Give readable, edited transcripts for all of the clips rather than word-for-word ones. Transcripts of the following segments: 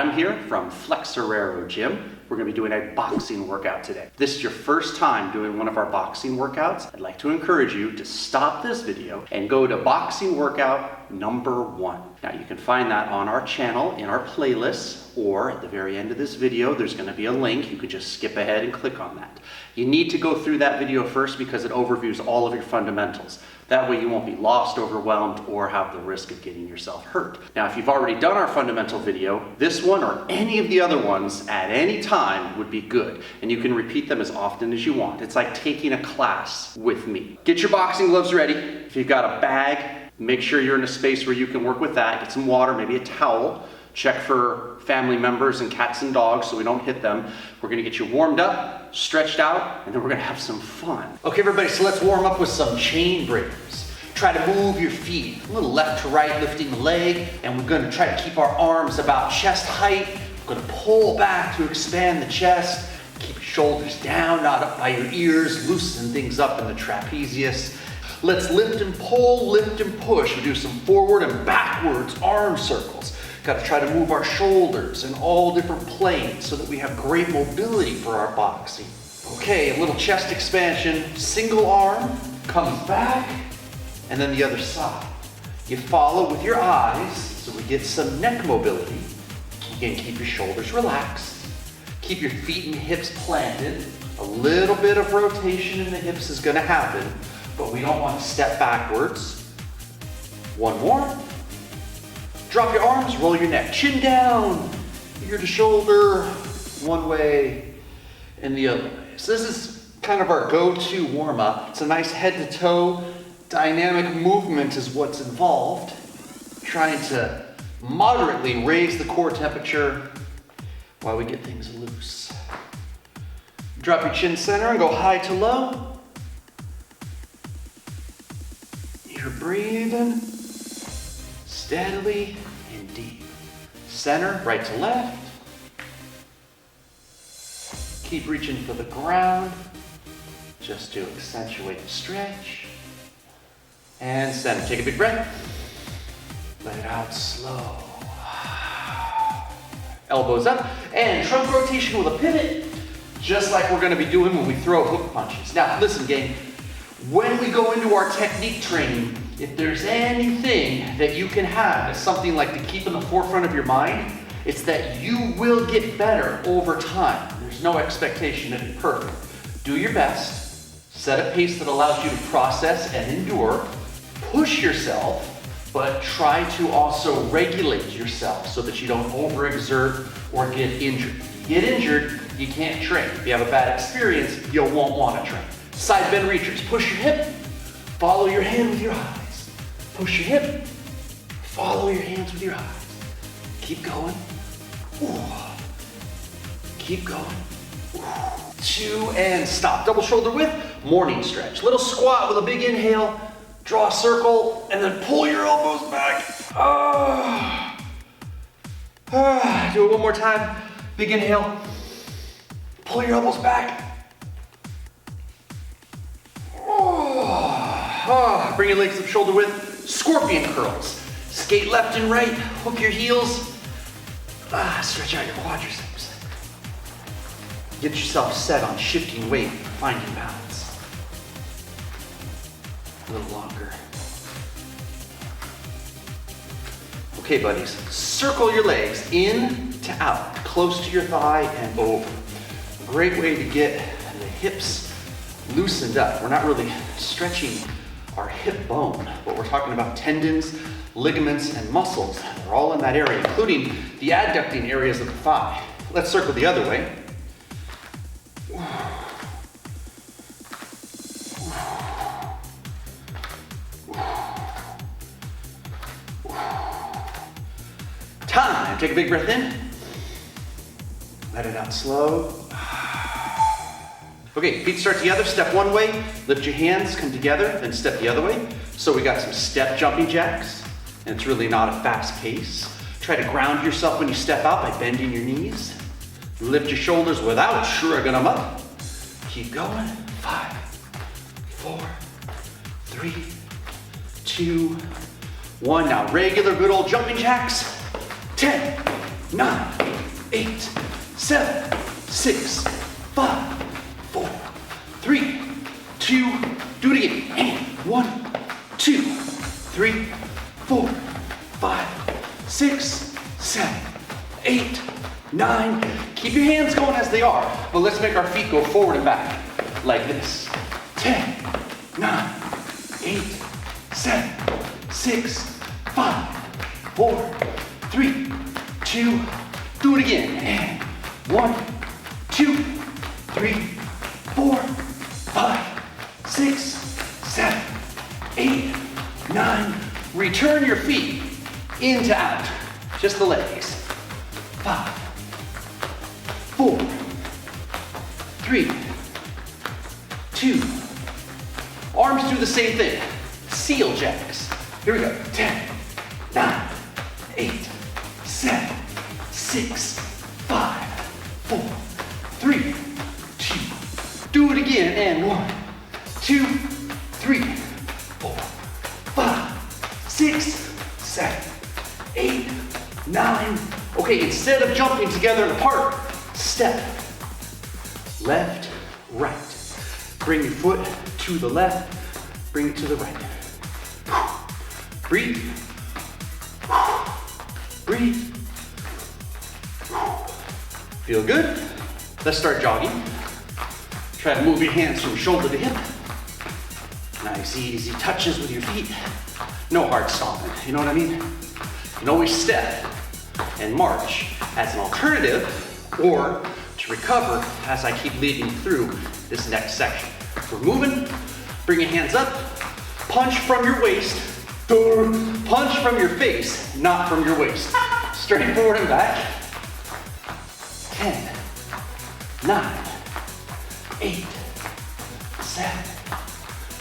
Adam here from Flexoraro Gym. We're going to be doing a boxing workout today. If this is your first time doing one of our boxing workouts, I'd like to encourage you to stop this video and go to boxing workout number 1. Now you can find that on our channel in our playlists, or at the very end of this video there's going to be a link. You could just skip ahead and click on that. You need to go through that video first because it overviews all of your fundamentals. That way you won't be lost, overwhelmed, or have the risk of getting yourself hurt. Now, if you've already done our fundamental video, this one or any of the other ones at any time would be good. And you can repeat them as often as you want. It's like taking a class with me. Get your boxing gloves ready. If you've got a bag, make sure you're in a space where you can work with that. Get some water, maybe a towel. Check for family members and cats and dogs so we don't hit them. We're gonna get you warmed up, stretched out, and then we're gonna have some fun. Okay, everybody, so let's warm up with some chain breakers. Try to move your feet a little left to right, lifting the leg, and we're gonna try to keep our arms about chest height. We're gonna pull back to expand the chest. Keep your shoulders down, not up by your ears. Loosen things up in the trapezius. Let's lift and pull, lift and push. We do some forward and backwards arm circles. Got to try to move our shoulders in all different planes so that we have great mobility for our boxing. Okay, a little chest expansion. Single arm comes back, and then the other side. You follow with your eyes so we get some neck mobility. Again, keep your shoulders relaxed. Keep your feet and hips planted. A little bit of rotation in the hips is going to happen, but we don't want to step backwards. One more. Drop your arms, roll your neck, chin down, ear to shoulder, one way and the other way. So this is kind of our go-to warm-up. It's a nice head-to-toe dynamic movement is what's involved. Trying to moderately raise the core temperature while we get things loose. Drop your chin center and go high to low. You're breathing steadily and deep. Center, right to left. Keep reaching for the ground, just to accentuate the stretch. And center, take a big breath. Let it out slow. Elbows up, and trunk rotation with a pivot, just like we're gonna be doing when we throw hook punches. Now, listen, gang, when we go into our technique training, if there's anything that you can have as something like to keep in the forefront of your mind, it's that you will get better over time. There's no expectation to be perfect. Do your best, set a pace that allows you to process and endure, push yourself, but try to also regulate yourself so that you don't overexert or get injured. If you get injured, you can't train. If you have a bad experience, you won't want to train. Side bend reachers, push your hip, follow your hand with your eyes. Push your hip, follow your hands with your eyes. Keep going. Ooh. Keep going. Ooh. 2 and stop. Double shoulder width, morning stretch. Little squat with a big inhale, draw a circle, and then pull your elbows back. Do it one more time. Big inhale, pull your elbows back. Bring your legs up shoulder width. Scorpion curls. Skate left and right. Hook your heels. Stretch out your quadriceps. Get yourself set on shifting weight, finding balance. A little longer. Okay, buddies. Circle your legs in to out, close to your thigh and over. A great way to get the hips loosened up. We're not really stretching our hip bone, but we're talking about tendons, ligaments, and muscles. They're all in that area, including the adducting areas of the thigh. Let's circle the other way. Time. Take a big breath in. Let it out slow. Okay, feet start together, step one way, lift your hands, come together, then step the other way. So we got some step jumping jacks, and it's really not a fast pace. Try to ground yourself when you step out by bending your knees. Lift your shoulders without shrugging them up. Keep going. 5, 4, 3, 2, 1. Now regular good old jumping jacks. 10, 9, 8, 7, 6, 5, 4, 3, 2, do it again. And 1, 2, 3, 4, 5, 6, 7, 8, 9. Keep your hands going as they are, but let's make our feet go forward and back like this. 10, 9, 8, 7, 6, 5, 4, 3, 2, do it again. And 1, 2, 3, 4, 5, 6, 7, 8, 9. Return your feet into out. Just the legs. 5, 4, 3, 2. Arms do the same thing. Seal jacks. Here we go. 10, 9, 8, 7, 6, 5, 4, 3, 2. Do it again. And 1, 2, 3, 4, 5, 6, 7, 8, 9. Okay, instead of jumping together and apart, step. Left, right. Bring your foot to the left, bring it to the right. Breathe. Breathe. Feel good? Let's start jogging. Try to move your hands from shoulder to hip. Nice, easy touches with your feet. No hard stomping, you know what I mean? You can always step and march as an alternative or to recover as I keep leading through this next section. We're moving, bring your hands up, punch from your waist, punch from your face, not from your waist. Straight forward and back. 10, 9, 8, 7,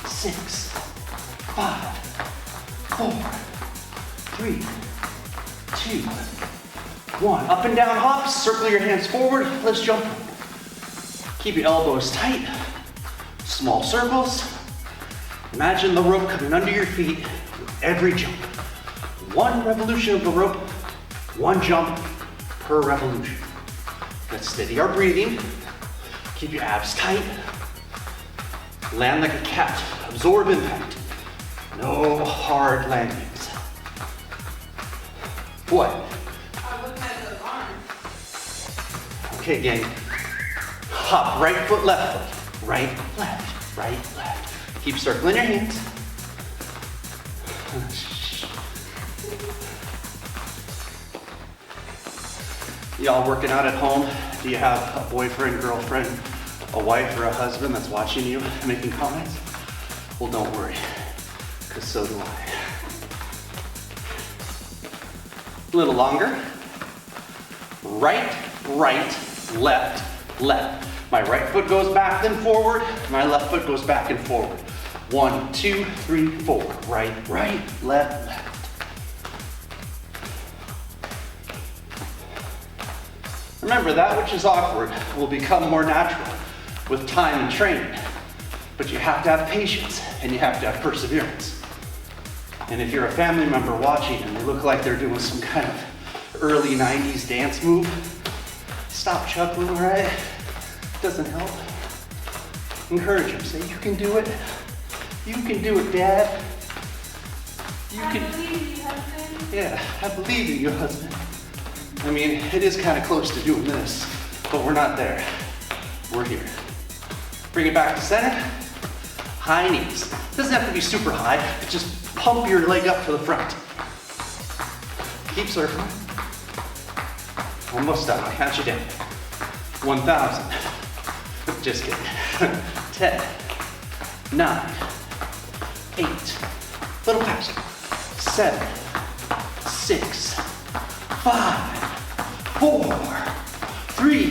6, 5, 4, 3, 2, 1. Up and down hops, circle your hands forward. Let's jump. Keep your elbows tight. Small circles. Imagine the rope coming under your feet with every jump. One revolution of the rope, one jump per revolution. Let's steady our breathing. Keep your abs tight. Land like a cat. Absorb impact. No hard landings. What? I looked at the arms. Okay, gang. Hop, right foot, left foot. Right, left, right, left. Keep circling your hands. Y'all working out at home? Do you have a boyfriend, girlfriend, a wife, or a husband that's watching you making comments? Well, don't worry, because so do I. A little longer. Right, right, left, left. My right foot goes back then forward. My left foot goes back and forward. 1, 2, 3, 4. Right, right, left, left. Remember, that which is awkward will become more natural with time and training. But you have to have patience and you have to have perseverance. And if you're a family member watching and they look like they're doing some kind of early 90s dance move, stop chuckling, all right? Doesn't help. Encourage them. Say, you can do it. You can do it, Dad. I believe you, husband. Yeah, I believe in you, husband. I mean, it is kind of close to doing this, but we're not there. We're here. Bring it back to center. High knees. Doesn't have to be super high. Just pump your leg up to the front. Keep circling. Almost done. I'll count you down. 1,000. Just kidding. 10, 9, 8, little faster. 7, 6, 5, 4, 3,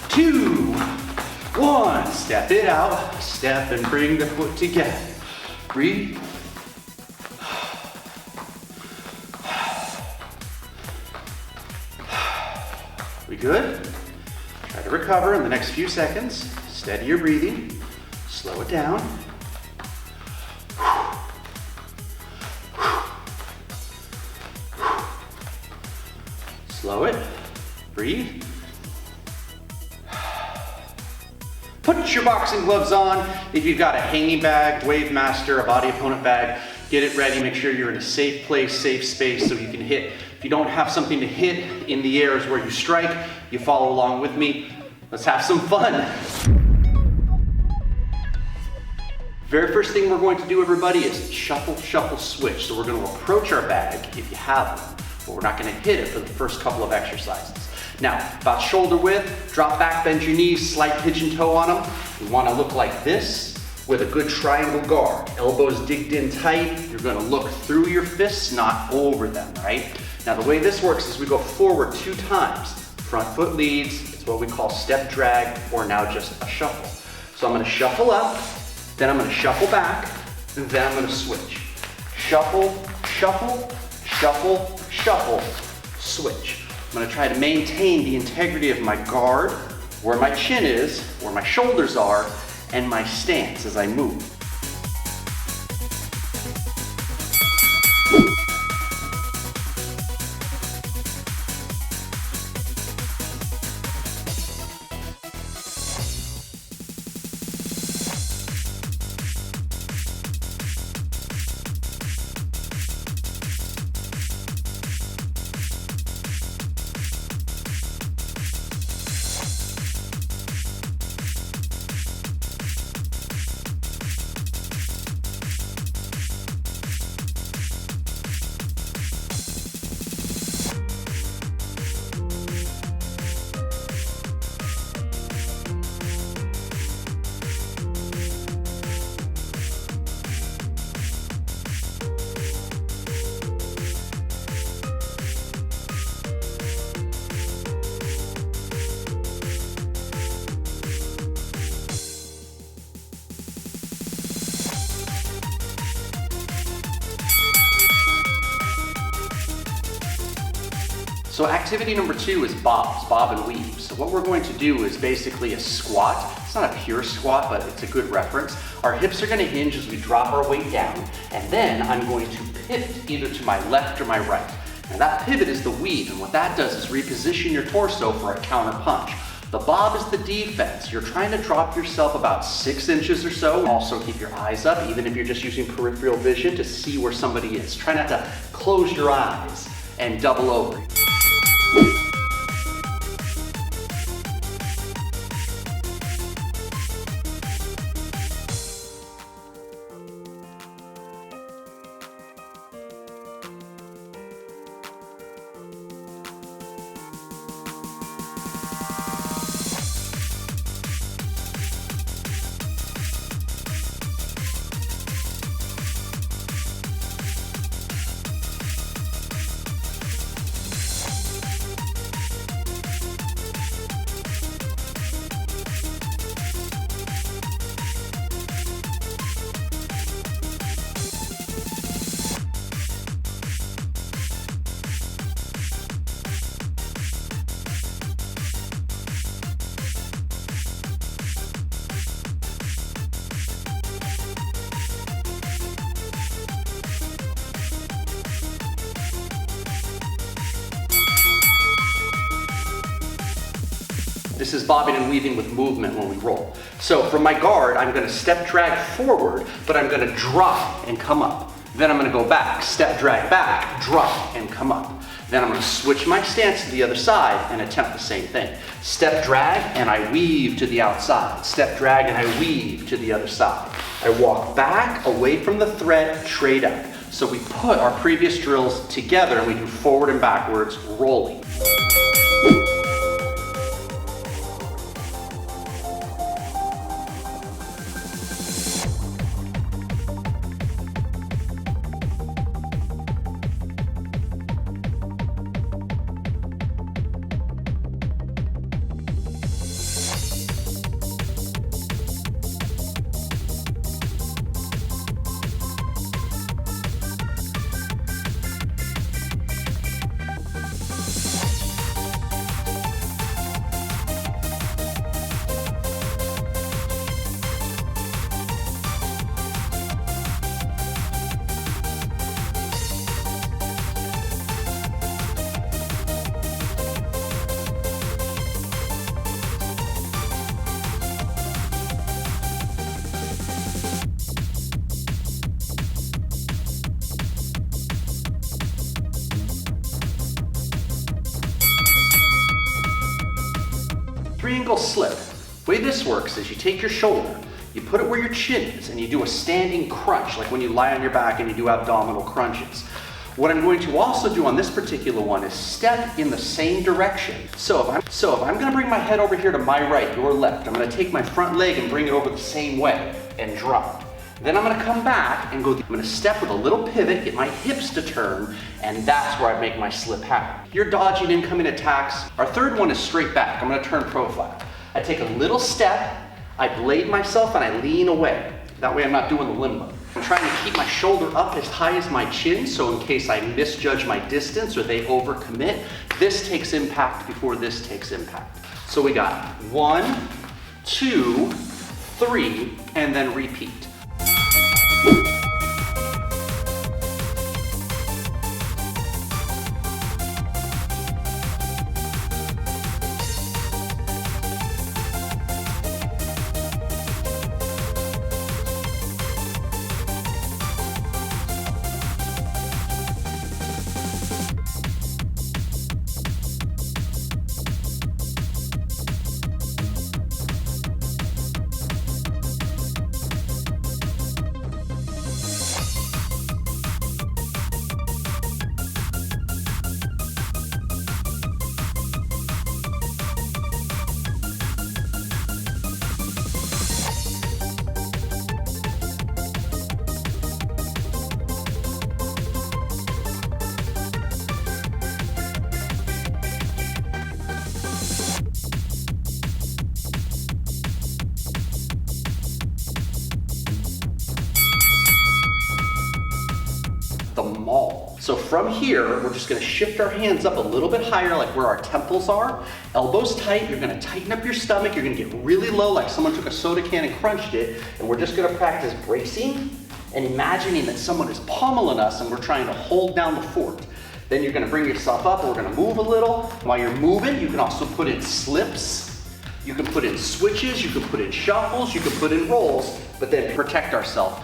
2, 1. Step it out. Step and bring the foot together. Breathe. We good? Try to recover in the next few seconds. Steady your breathing. Slow it down. Slow it. Breathe. Put your boxing gloves on. If you've got a hanging bag, Wave Master, a body opponent bag, get it ready. Make sure you're in a safe place, safe space so you can hit. If you don't have something to hit, in the air is where you strike. You follow along with me. Let's have some fun. Very first thing we're going to do, everybody, is shuffle, shuffle, switch. So we're going to approach our bag, if you have one, but we're not going to hit it for the first couple of exercises. Now, about shoulder width, drop back, bend your knees, slight pigeon toe on them. You want to look like this with a good triangle guard. Elbows digged in tight. You're going to look through your fists, not over them, right? Now, the way this works is we go forward 2 times. Front foot leads. It's what we call step drag, or now just a shuffle. So I'm going to shuffle up, then I'm going to shuffle back, and then I'm going to switch. Shuffle, shuffle, shuffle, shuffle, switch. I'm going to try to maintain the integrity of my guard, where my chin is, where my shoulders are, and my stance as I move. So activity number 2 is bobs, bob and weave. So what we're going to do is basically a squat. It's not a pure squat, but it's a good reference. Our hips are going to hinge as we drop our weight down, and then I'm going to pivot either to my left or my right. And that pivot is the weave, and what that does is reposition your torso for a counter punch. The bob is the defense. You're trying to drop yourself about 6 inches or so. Also keep your eyes up, even if you're just using peripheral vision, to see where somebody is. Try not to close your eyes and double over. This is bobbing and weaving with movement when we roll. So from my guard, I'm going to step drag forward, but I'm going to drop and come up. Then I'm going to go back, step drag back, drop and come up. Then I'm going to switch my stance to the other side and attempt the same thing. Step drag and I weave to the outside. Step drag and I weave to the other side. I walk back away from the thread, trade up. So we put our previous drills together and we do forward and backwards rolling. Triangle slip. The way this works is you take your shoulder, you put it where your chin is, and you do a standing crunch, like when you lie on your back and you do abdominal crunches. What I'm going to also do on this particular one is step in the same direction. So if I'm going to bring my head over here to my right, your left, I'm going to take my front leg and bring it over the same way and drop. Then I'm going to come back and I'm going to step with a little pivot, get my hips to turn, and that's where I make my slip happen. You're dodging incoming attacks. Our third one is straight back. I'm going to turn profile. I take a little step, I blade myself, and I lean away. That way I'm not doing the limbo. I'm trying to keep my shoulder up as high as my chin, so in case I misjudge my distance or they overcommit, this takes impact before this takes impact. So we got 1, 2, 3, and then repeat. The maul. So from here, we're just gonna shift our hands up a little bit higher, like where our temples are. Elbows tight, you're gonna tighten up your stomach, you're gonna get really low, like someone took a soda can and crunched it, and we're just gonna practice bracing and imagining that someone is pummeling us and we're trying to hold down the fort. Then you're gonna bring yourself up, and we're gonna move a little. While you're moving, you can also put in slips, you can put in switches, you can put in shuffles, you can put in rolls, but then protect ourselves.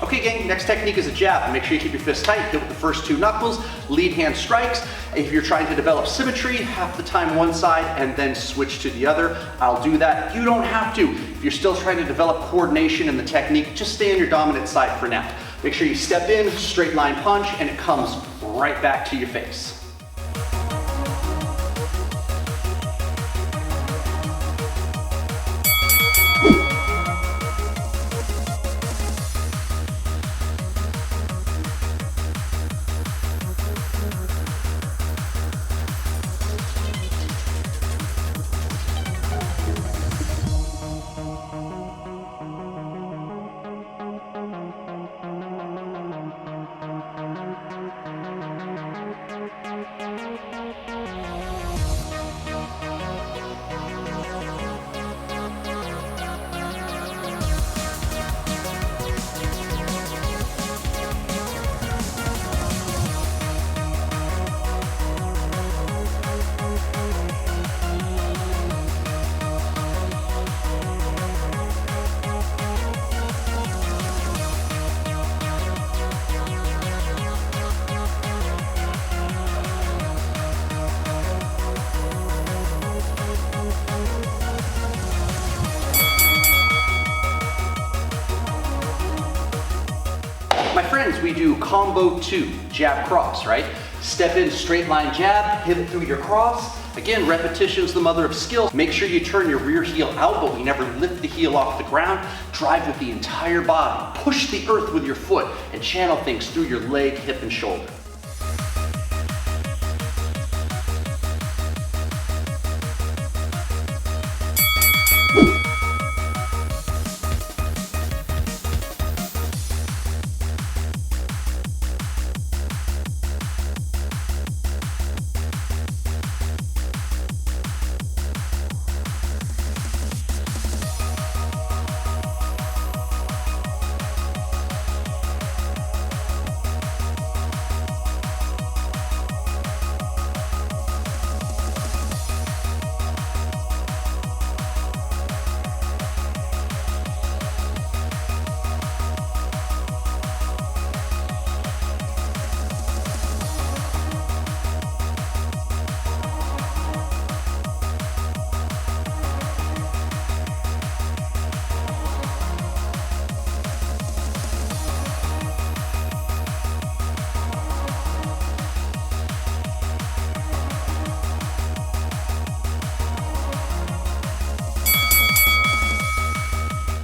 Okay gang, next technique is a jab. Make sure you keep your fists tight, hit with the first 2 knuckles, lead hand strikes. If you're trying to develop symmetry, half the time one side and then switch to the other. I'll do that. You don't have to. If you're still trying to develop coordination in the technique, just stay on your dominant side for now. Make sure you step in, straight line punch, and it comes right back to your face. combo 2, jab cross, right? Step in, straight line jab, pivot through your cross. Again, repetition's the mother of skill. Make sure you turn your rear heel out, but we never lift the heel off the ground. Drive with the entire body. Push the earth with your foot and channel things through your leg, hip, and shoulder.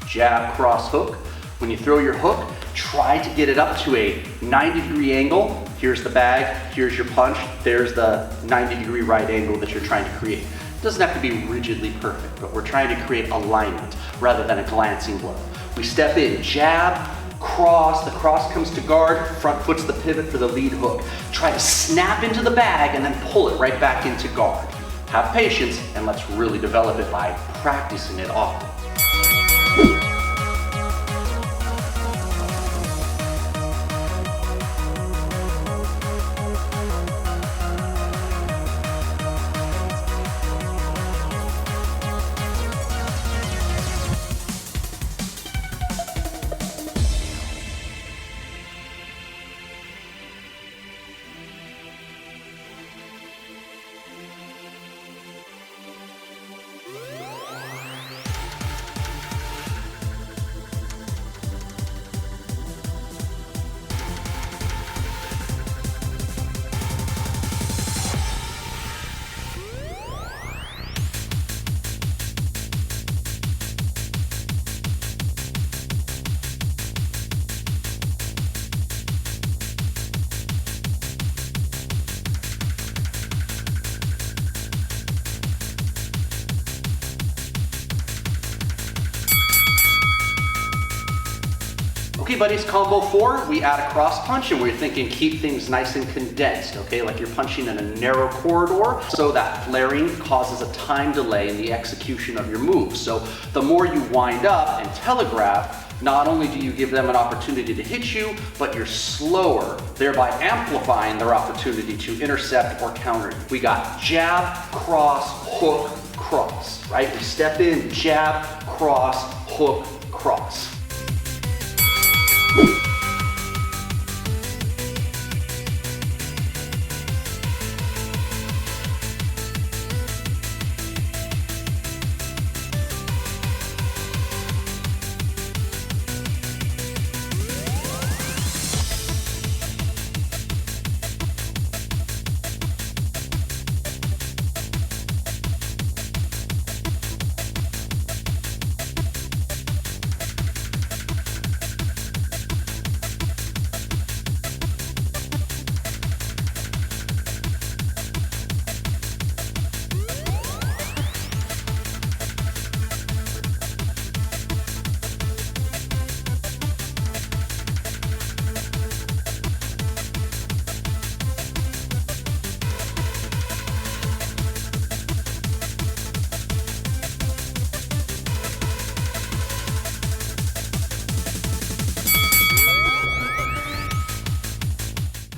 Jab, cross, hook. When you throw your hook, try to get it up to a 90-degree angle. Here's the bag, here's your punch, there's the 90-degree right angle that you're trying to create. It doesn't have to be rigidly perfect, but we're trying to create alignment rather than a glancing blow. We step in, jab, cross, the cross comes to guard, front foot's the pivot for the lead hook. Try to snap into the bag and then pull it right back into guard. Have patience and let's really develop it by practicing it often. Okay buddies, combo 4, we add a cross punch and we're thinking keep things nice and condensed, okay? Like you're punching in a narrow corridor, so that flaring causes a time delay in the execution of your move. So the more you wind up and telegraph, not only do you give them an opportunity to hit you, but you're slower, thereby amplifying their opportunity to intercept or counter you. We got jab, cross, hook, cross, right? We step in, jab, cross, hook, cross.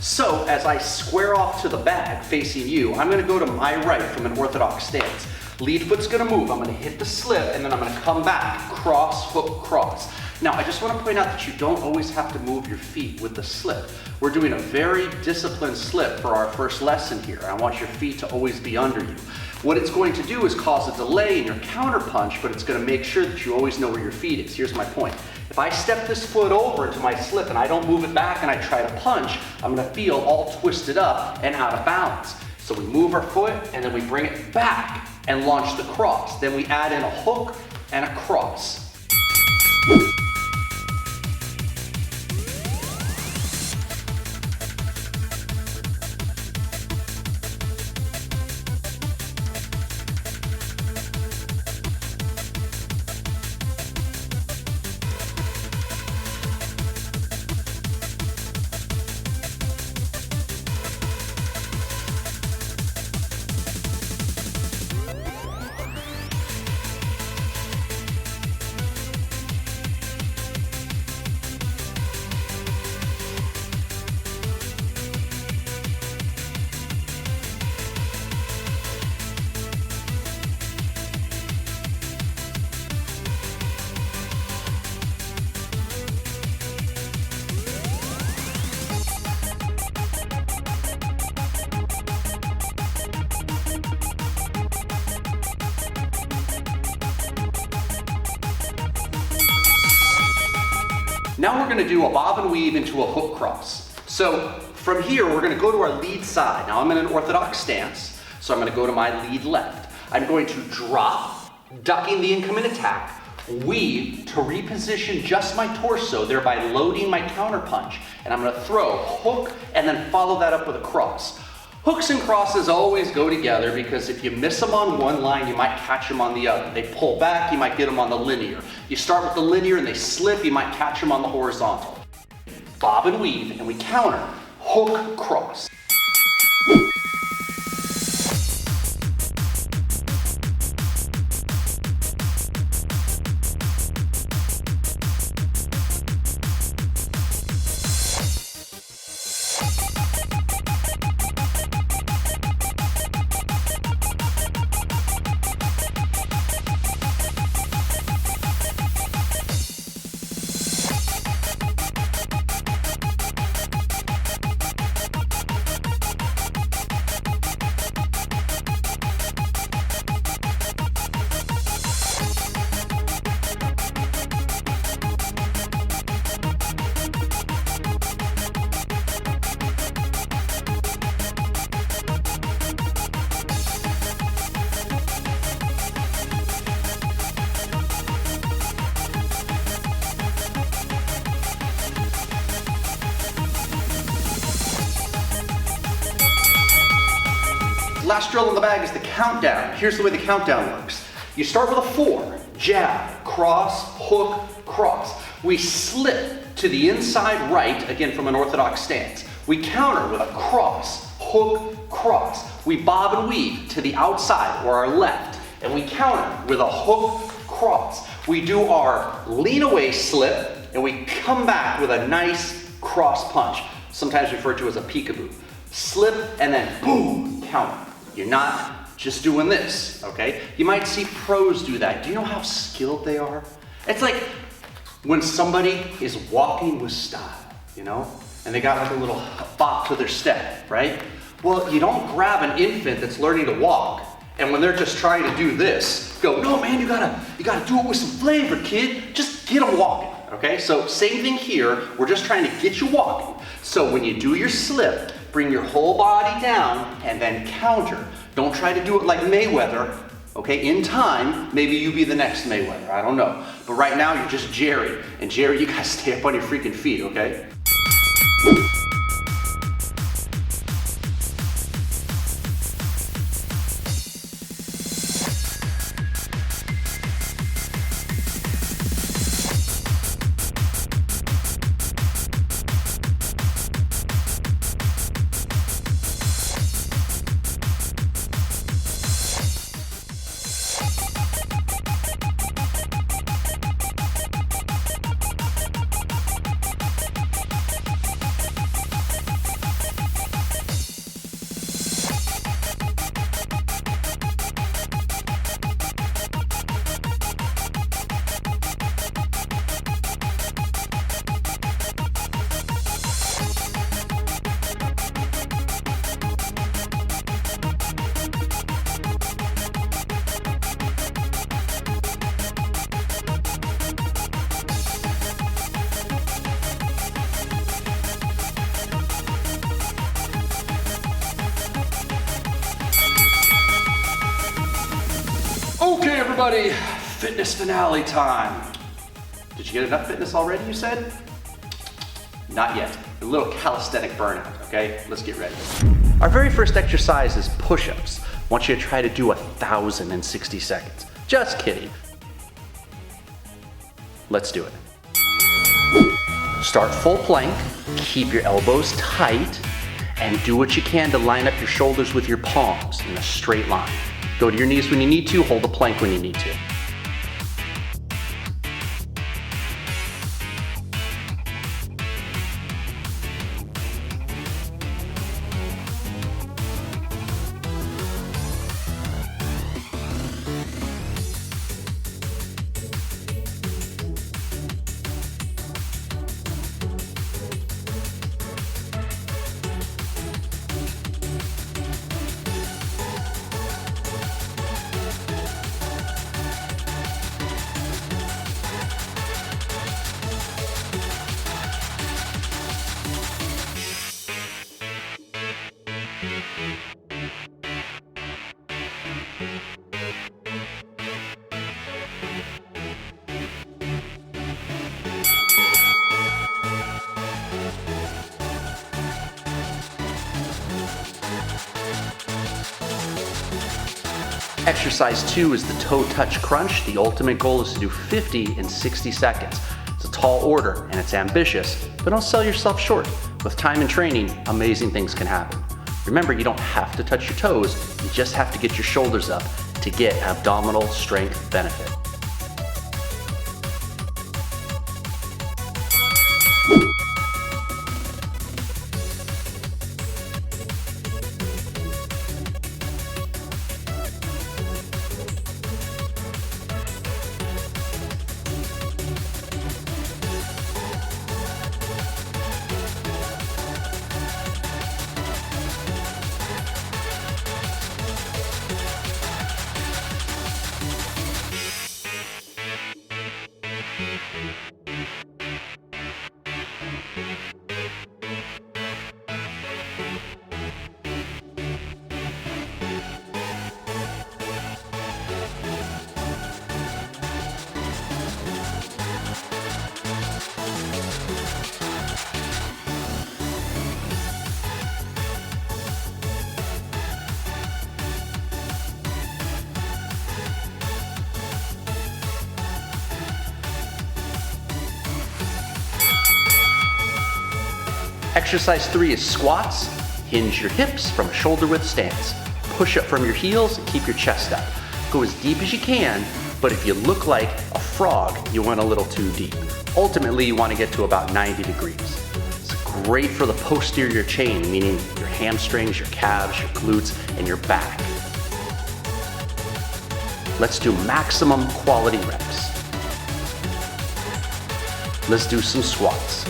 So as I square off to the bag facing you, I'm gonna go to my right from an orthodox stance. Lead foot's gonna move, I'm gonna hit the slip, and then I'm gonna come back, cross, hook, cross. Now, I just wanna point out that you don't always have to move your feet with the slip. We're doing a very disciplined slip for our first lesson here. I want your feet to always be under you. What it's going to do is cause a delay in your counter punch, but it's gonna make sure that you always know where your feet is. Here's my point. If I step this foot over into my slip and I don't move it back and I try to punch, I'm gonna feel all twisted up and out of balance. So we move our foot and then we bring it back and launch the cross. Then we add in a hook and a cross. Now we're gonna do a bob and weave into a hook cross. So from here, we're gonna go to our lead side. Now I'm in an orthodox stance, so I'm gonna go to my lead left. I'm going to drop, ducking the incoming attack, weave to reposition just my torso, thereby loading my counter punch. And I'm gonna throw, hook, and then follow that up with a cross. Hooks and crosses always go together because if you miss them on one line, you might catch them on the other. They pull back, you might get them on the linear. You start with the linear and they slip, you might catch them on the horizontal. Bob and weave, and we counter, hook, cross. Last drill in the bag is the countdown. Here's the way the countdown works. You start with a 4, jab, cross, hook, cross. We slip to the inside right, again from an orthodox stance. We counter with a cross, hook, cross. We bob and weave to the outside or our left, and we counter with a hook, cross. We do our lean away slip, and we come back with a nice cross punch, sometimes referred to as a peek-a-boo. Slip and then boom, counter. You're not just doing this, okay? You might see pros do that. Do you know how skilled they are? It's like when somebody is walking with style, you know? And they got like a little bop to their step, right? Well, you don't grab an infant that's learning to walk, and when they're just trying to do this, go, no man, you gotta do it with some flavor, kid. Just get them walking, okay? So same thing here, we're just trying to get you walking. So when you do your slip, bring your whole body down and then counter. Don't try to do it like Mayweather, okay? In time, maybe you be the next Mayweather, I don't know. But right now, you're just Jerry. And Jerry, you gotta stay up on your freaking feet, okay? everybody, fitness finale time. Did you get enough fitness already, you said? Not yet. A little calisthenic burnout, okay? Let's get ready. Our very first exercise is push-ups. I want you to try to do 1,000 in 60 seconds. Just kidding. Let's do it. Start full plank, keep your elbows tight, and do what you can to line up your shoulders with your palms in a straight line. Go to your knees when you need to, hold the plank when you need to. Exercise 2 is the toe touch crunch. The ultimate goal is to do 50 in 60 seconds. It's a tall order and it's ambitious, but don't sell yourself short. With time and training, amazing things can happen. Remember, you don't have to touch your toes, you just have to get your shoulders up to get abdominal strength benefit. Exercise 3 is squats. Hinge your hips from a shoulder width stance. Push up from your heels and keep your chest up. Go as deep as you can, but if you look like a frog, you went a little too deep. Ultimately, you want to get to about 90 degrees. It's great for the posterior chain, meaning your hamstrings, your calves, your glutes, and your back. Let's do maximum quality reps. Let's do some squats.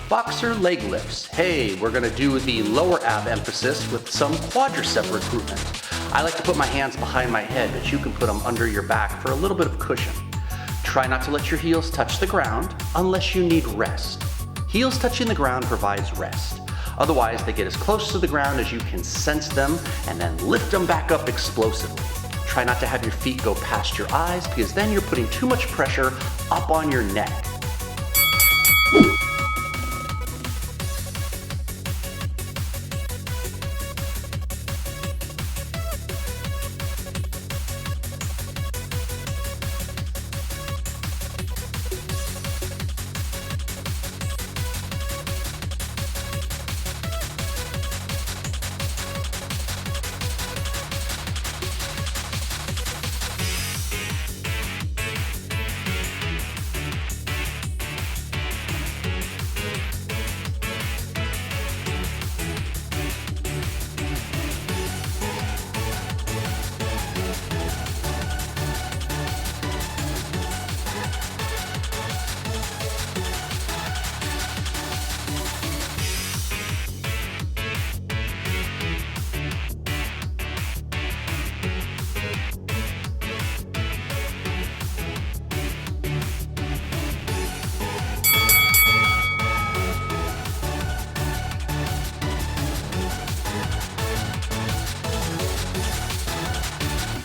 Boxer leg lifts. Hey, we're gonna do the lower ab emphasis with some quadricep recruitment. I like to put my hands behind my head, but you can put them under your back for a little bit of cushion. Try not to let your heels touch the ground unless you need rest. Heels touching the ground provides rest. Otherwise, they get as close to the ground as you can sense them and then lift them back up explosively. Try not to have your feet go past your eyes because then you're putting too much pressure up on your neck.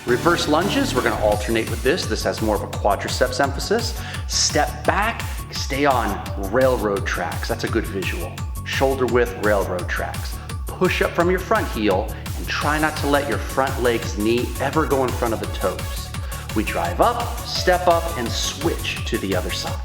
Reverse lunges, we're gonna alternate with this. This has more of a quadriceps emphasis. Step back, stay on railroad tracks. That's a good visual. Shoulder width railroad tracks. Push up from your front heel and try not to let your front leg's knee ever go in front of the toes. We drive up, step up, and switch to the other side.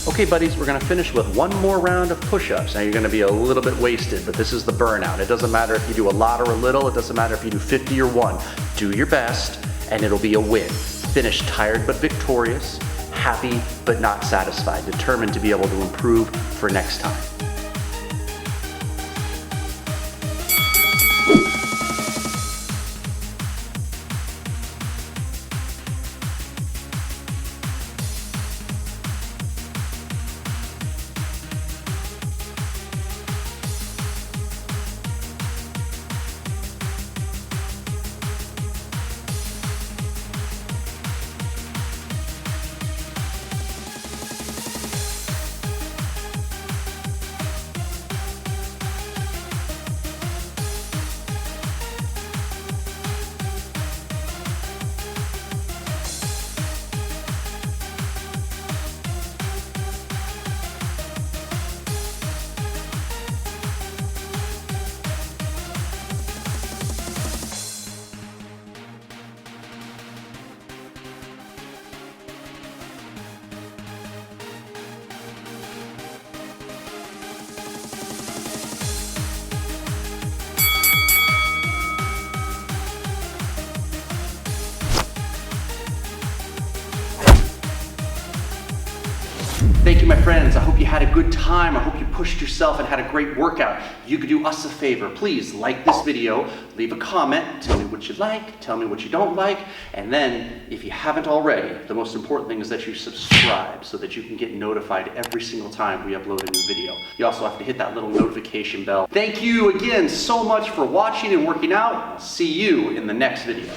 Okay buddies, we're gonna finish with one more round of push-ups. Now you're gonna be a little bit wasted, but this is the burnout. It doesn't matter if you do a lot or a little, it doesn't matter if you do 50 or 1. Do your best, and it'll be a win. Finish tired but victorious, happy but not satisfied, determined to be able to improve for next time. Thank you, my friends. I hope you had a good time. I hope you pushed yourself and had a great workout. You could do us a favor. Please like this video, leave a comment, tell me what you like, tell me what you don't like, and then if you haven't already, the most important thing is that you subscribe so that you can get notified every single time we upload a new video. You also have to hit that little notification bell. Thank you again so much for watching and working out. I'll see you in the next video.